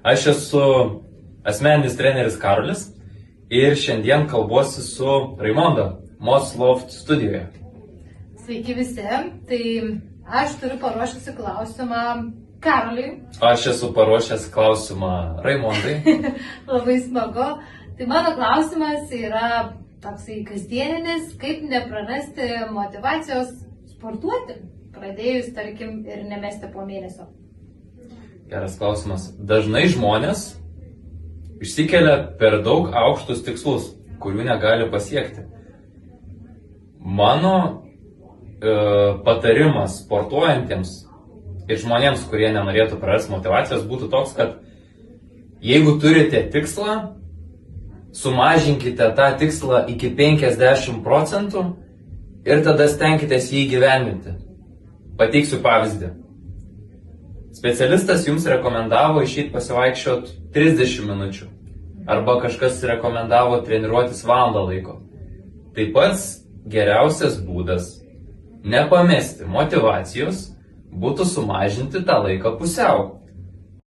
Aš esu asmeninis treneris Karolis ir šiandien kalbuosi su Raimonda Motsloft studijoje. Sveiki visi, tai aš turiu paruošusi klausimą Karoliui. Aš esu paruošęs klausimą Raimondai. Labai smagu. Tai mano klausimas yra toksai kasdieninis, kaip neprarasti motyvacijos sportuoti, pradėjus, tarkim, ir nemesti po mėnesio. Geras klausimas. Dažnai žmonės išsikelia per daug aukštus tikslus, kurių negali pasiekti. Mano patarimas sportuojantiems ir žmonėms, kurie nenorėtų prarasti motyvacijos, būtų toks, kad jeigu turite tikslą, sumažinkite tą tikslą iki 50% ir tada stenkitės jį įgyvendinti. Pateiksiu pavyzdį. Specialistas jums rekomendavo išeiti pasivaikščioti 30 minučių. Arba kažkas rekomendavo treniruotis valandą laiko. Tai pats geriausias būdas nepamesti motyvacijos būtų sumažinti tą laiką pusiau.